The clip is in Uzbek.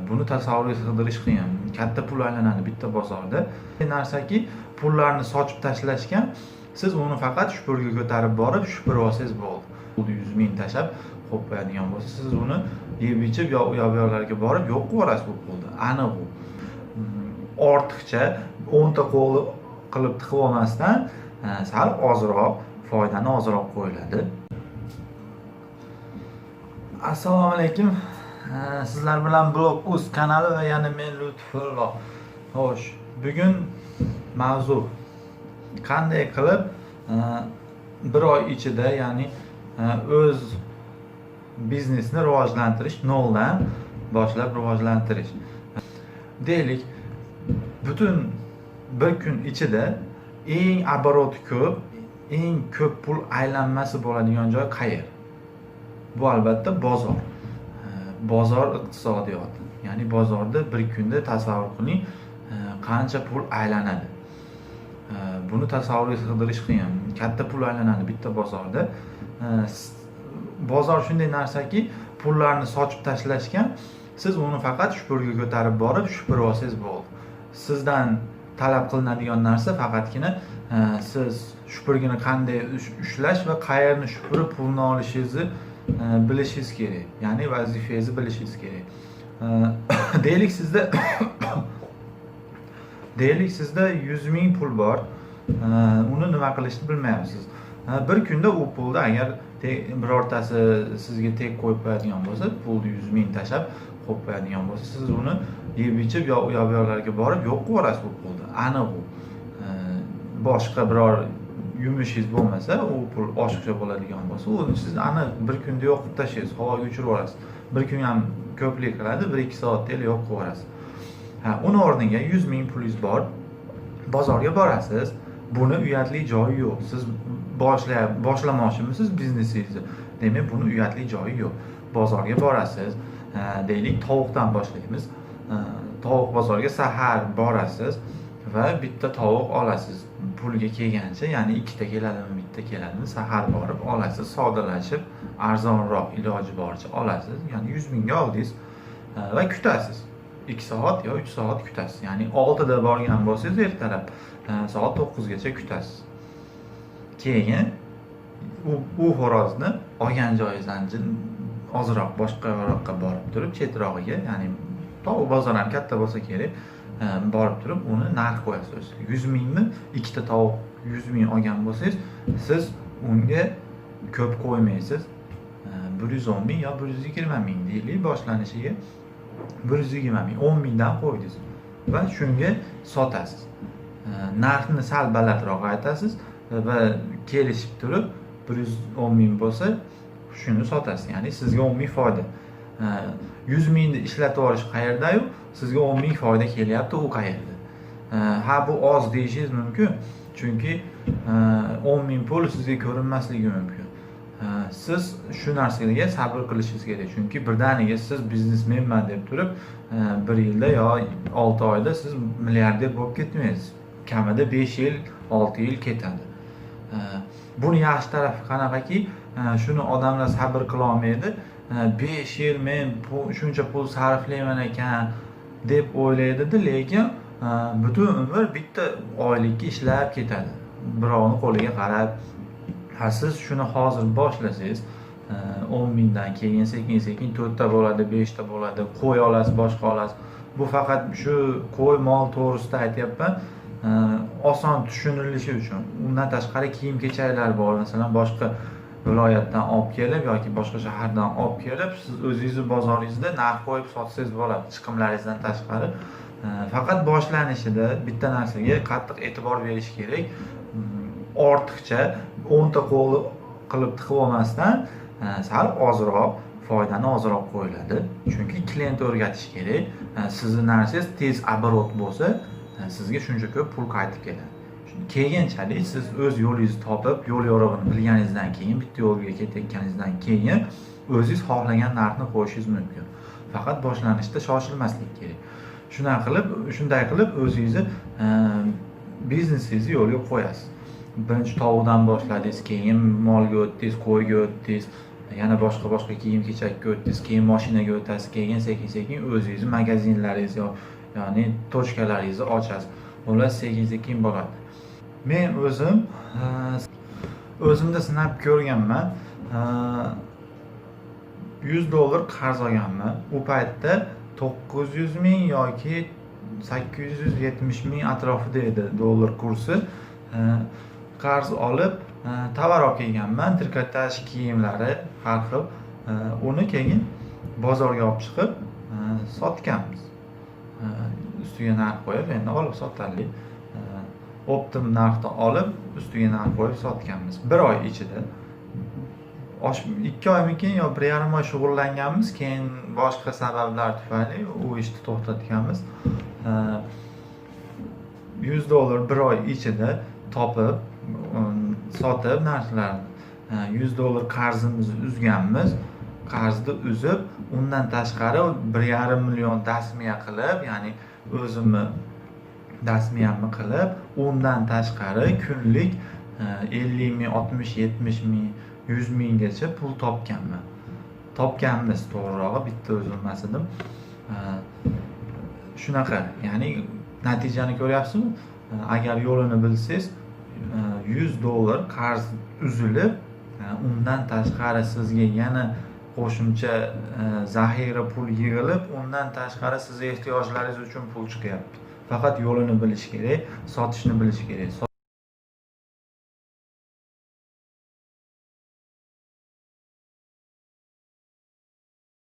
Buni tasavvurga sig'dirish qiyin. Katta pul aylanadi bitta bozorda. Narsaki pullarni sochib tashlashgan, siz uni faqat shupurga ko'tarib borib, shupurib olsangiz bo'ldi. 100 ming tashab qo'yib qo'yadigan bo'lsa, siz uni yeb ichib yo u yoqlarga borib yo'q qilib yuborasiz bu pulni. Aniq u. Ortiqcha 10 ta qo'l qilib tiqib olmasdan sal ozroq foydani ozroq qo'yiladi. Assalomu alaykum. Sizlar bilan Blog.uz kanali va yana men Lutfullo. Xo'sh, bugun mavzu qanday qilib bir oy ichida, ya'ni o'z biznesni rivojlantirish, noldan boshlab rivojlantirish. Deylik, butun bir kun ichida eng обороты ko'p, eng ko'p pul aylanmasi bo'ladigan joy qayer? Bu albatta bozor. Bozor iqtisodiyoti. Ya'ni bozorda bir kunda tasavvur qiling, qancha pul aylanadi. Buni tasavvurga sig'dirish qiyin. Katta pul aylanadi bitta bozorda. Bozor shunday narsaki, pullarni sochib tashlashgan, siz uni faqat shupurga ko'tarib borib, shupurib olsangiz bo'ldi. Sizdan talab qilinadigan narsa faqatgina siz shupurgini qanday ushlash va qayerni shupurib pulni olishingizni bilishingiz kerak. Ya'ni vazifangizni bilishingiz kerak. Deylik sizda 100 ming pul bor. Uni nima qilishni bilmayapsiz. Bir kunda u pulni agar birortasi sizga tek qo'yib qo'yadigan bo'lsa, pulni 100 ming tashab qo'yib qo'yadigan bo'lsa, siz uni yeb ichib yo u yoqlarga borib yo'q qilib yuborasiz bu pulni. Aniq u. Boshqa biror yumushingiz bo'lmasa, u pul oshiqcha bo'ladigan bo'lsa, uni siz aniq bir kunda yo'q qilib tashlaysiz, havoga uchirib yuborasiz. Bir kun ham ko'plik qiladi, 1-2 soatda yo'q qilib yuborasiz. Uni o'rniga 100 ming pulingiz bor, bozorga borasiz. Buni uyatli joyi yo'q. Siz boshlamoqchimisiz biznesingizni? Demak, buni uyatli joyi yo'q. Bozorga borasiz. Deylik, tovuqdan boshlaymiz. Tovuq bozoriga sahar borasiz va bitta tovuq olasiz. Pulga kelgancha, ya'ni ikkita keladimi, bitta keladimi, sahar borib olasiz. Sodalashib, arzonroq iloji boricha olasiz. Ya'ni 100 mingga oldingiz va kutasiz. 2 soat yo 3 soat kutasiz. Ya'ni 6 da borgan bo'lsangiz, ertalab soat 9 gacha kutasiz. Keyin u xo'rozni olgan joyingizdan ozroq boshqa yoqqa borib turib, chetrog'iga, ya'ni tovuq bozor ham katta bo'lsa kerak, borib turib uni narx qo'yasiz. 100 mingmi, ikkita tovuq 100 ming olgan bo'lsangiz, siz unga ko'p qo'ymaysiz. 110 ming yo 120 ming deylik, boshlanishiga 120 ming, 10 mingdan qo'ydingiz va shunga sotasiz. Narxni sal balandroq aytasiz va kelishib turib 110 ming bo'lsa, shuni sotasiz. Ya'ni sizga 10 ming foyda. 100 mingni ishlatib olish qayerda-yu, sizga 10 ming foyda kelyapti, u qayerda? Bu oz deyishingiz mumkin. Chunki 10 ming pul sizga ko'rinmasligi mumkin. Siz shu narsaga sabr qilishingiz kerak. Chunki birdaniga siz biznesmenman deb turib, 1 yilda yo 6 oyda siz milliarder bo'lib ketmaysiz. Kamida 5 yil, 6 yil ketadi. Buni yaxshi tarafi qanaqaki, shuni odamlar sabr qila olmaydi. 5 yil men shuncha pul sarflayman ekan deb o'ylaydi-da, lekin butun umr bitta oylikka ishlab ketadi. Birovning qo'liga qarab. Siz shuni hozir boshlasangiz, 10 mingdan keyin sekin-sekin 4 ta bo'ladi, 5 ta bo'ladi, qo'y olasiz, boshqa olasiz. Bu faqat shu qo'y mol to'g'risida aytyapman. Oson tushunilishi uchun. Undan tashqari kiyim-kechaklar bor. Masalan, boshqa viloyatdan olib kelib yoki boshqa shahardan olib kelib, siz o'zingizning bozoringizda narx qo'yib sotsangiz bo'ladi, chiqimlaringizdan tashqari. Faqat boshlanishida bitta narsaga qattiq e'tibor berish kerak. Ortiqcha 10 ta qo'l qilib tiqib olmasdan sal ozroq foydani ozroq qo'yiladi. Chunki klient o'rgatish kerak. Sizning narsangiz tez оборот bo'lsa, sizga shuncha ko'p pul qaytib keladi. Keyinchalik siz o'z yo'lingizni topib, yo'l yorug'ini bilganingizdan keyin, bitta yo'lga ketayotganingizdan keyin o'zingiz xohlagan narxni qo'yishingiz mumkin. Faqat boshlanishda shoshilmaslik kerak. Shunday qilib o'zingizni biznesingizni yo'lga qo'yasiz. Birinchi tovuqdan boshladingiz, keyin molga o'tdingiz, qo'yga o'tdingiz, yana boshqa kiyim kechakka o'tdingiz, keyin mashinaga o'tasiz, keyin sekin o'zingiz magazinlaringiz ya'ni tochkalaringizni ochasiz. Ular sekin bo'ladi. Men o'zimda sinab ko'rganman. $100 qarz olganman. U paytda 900 ming yoki 870 ming atrofida edi dollar kursi. Qarz olib tovar olib kelganman, trikotaj kiyimlari har xil. Uni keyin bozorga olib chiqib sotganmiz. Ustiga narx qo'yib, endi olib sotalik. Optim narxda olib, ustiga narx qo'yib sotganmiz. 1 oy ichida. 2 oymikin yo 1,5 oy shug'ullanganmiz, keyin boshqa sabablar tufayli u ishni to'xtatganmiz. $100 1 oy ichida topib, sotib narxlarni. $100 qarzimizni uzganmiz. Qarzni uzib, undan tashqari 1,5 million dasmiya qilib, ya'ni o'zimni dasmiyamni qilib, undan tashqari kunlik 50 ming, 60, 70 ming, 100 minggacha pul topganmiz to'g'rirog'i, bitta o'zim. Shunaqa, ya'ni natijani ko'ryapsizmi? Agar yo'lini bilsangiz, $100 qarz uzilib, undan tashqari sizga yana qo'shimcha zaxira pul yig'ilib, undan tashqari siz ehtiyojlaringiz uchun pul chiqyapti. Faqat yo'lini bilish kerak, sotishni bilish kerak.